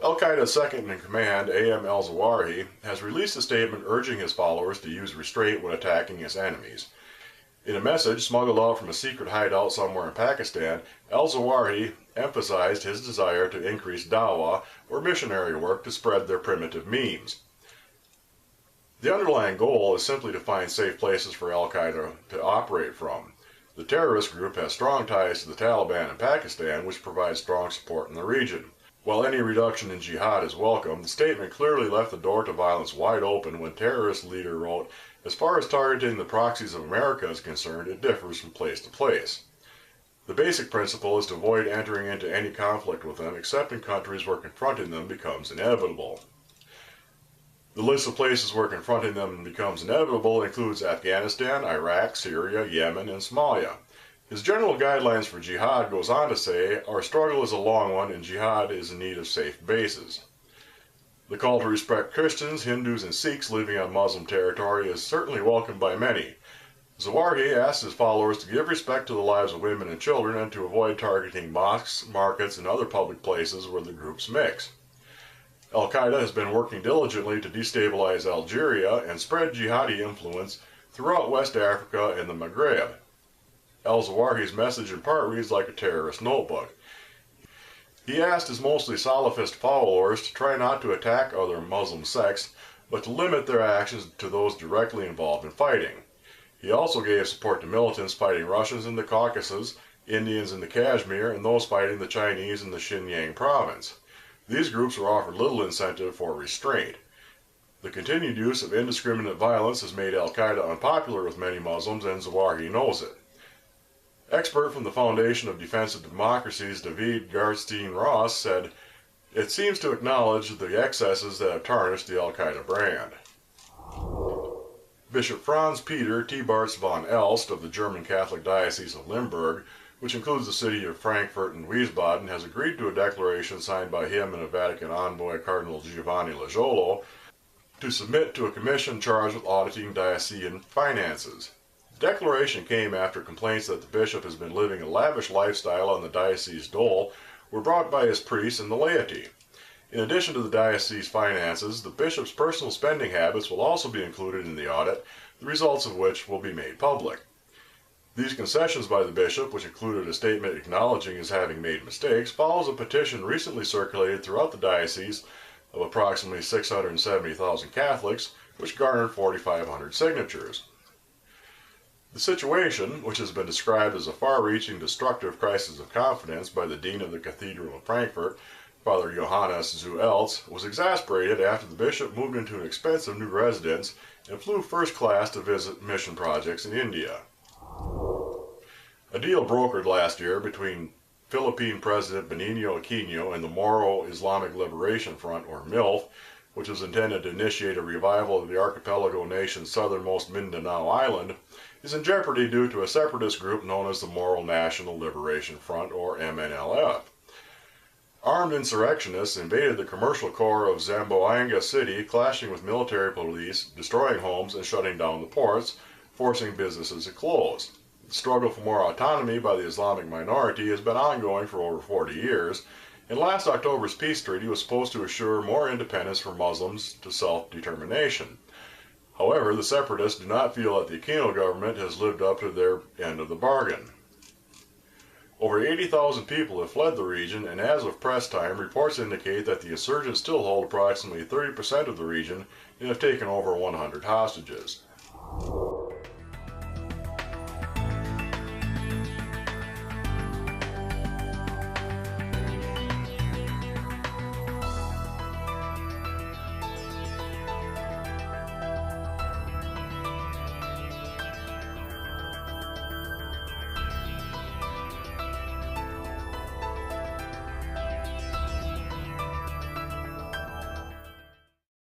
Al-Qaeda's second-in-command, Ayman al-Zawahiri, has released a statement urging his followers to use restraint when attacking his enemies. In a message smuggled out from a secret hideout somewhere in Pakistan, al-Zawahiri emphasized his desire to increase dawah, or missionary work, to spread their primitive memes. The underlying goal is simply to find safe places for Al-Qaeda to operate from. The terrorist group has strong ties to the Taliban in Pakistan, which provides strong support in the region. While any reduction in jihad is welcome, the statement clearly left the door to violence wide open when terrorist leader wrote, "As far as targeting the proxies of America is concerned, it differs from place to place. The basic principle is to avoid entering into any conflict with them except in countries where confronting them becomes inevitable." The list of places where confronting them becomes inevitable includes Afghanistan, Iraq, Syria, Yemen, and Somalia. His general guidelines for jihad goes on to say, "Our struggle is a long one and jihad is in need of safe bases." The call to respect Christians, Hindus, and Sikhs living on Muslim territory is certainly welcomed by many. Zawahiri asked his followers to give respect to the lives of women and children and to avoid targeting mosques, markets, and other public places where the groups mix. Al-Qaeda has been working diligently to destabilize Algeria and spread jihadi influence throughout West Africa and the Maghreb. Al-Zawahiri's message in part reads like a terrorist notebook. He asked his mostly Salafist followers to try not to attack other Muslim sects, but to limit their actions to those directly involved in fighting. He also gave support to militants fighting Russians in the Caucasus, Indians in the Kashmir, and those fighting the Chinese in the Xinjiang province. These groups were offered little incentive for restraint. The continued use of indiscriminate violence has made Al-Qaeda unpopular with many Muslims, and Zawahiri knows it. Expert from the Foundation of Defensive Democracies, David Garstein-Ross, said, "It seems to acknowledge the excesses that have tarnished the Al-Qaeda brand." Bishop Franz Peter T-Bartz von Elst of the German Catholic Diocese of Limburg, which includes the city of Frankfurt and Wiesbaden, has agreed to a declaration signed by him and a Vatican envoy, Cardinal Giovanni Lajolo, to submit to a commission charged with auditing diocesan finances. The declaration came after complaints that the bishop has been living a lavish lifestyle on the diocese dole were brought by his priests and the laity. In addition to the diocese finances, the bishop's personal spending habits will also be included in the audit, the results of which will be made public. These concessions by the bishop, which included a statement acknowledging his having made mistakes, follows a petition recently circulated throughout the diocese of approximately 670,000 Catholics, which garnered 4,500 signatures. The situation, which has been described as a far-reaching destructive crisis of confidence by the Dean of the Cathedral of Frankfurt, Father Johannes zu Elst, was exasperated after the bishop moved into an expensive new residence and flew first class to visit mission projects in India. A deal brokered last year between Philippine President Benigno Aquino and the Moro Islamic Liberation Front, or MILF, which was intended to initiate a revival of the archipelago nation's southernmost Mindanao island, is in jeopardy due to a separatist group known as the Moro National Liberation Front, or MNLF. Armed insurrectionists invaded the commercial core of Zamboanga City, clashing with military police, destroying homes, and shutting down the ports, forcing businesses to close. The struggle for more autonomy by the Islamic minority has been ongoing for over 40 years, and last October's peace treaty was supposed to assure more independence for Muslims to self-determination. However, the separatists do not feel that the Aquino government has lived up to their end of the bargain. Over 80,000 people have fled the region, and as of press time, reports indicate that the insurgents still hold approximately 30% of the region and have taken over 100 hostages.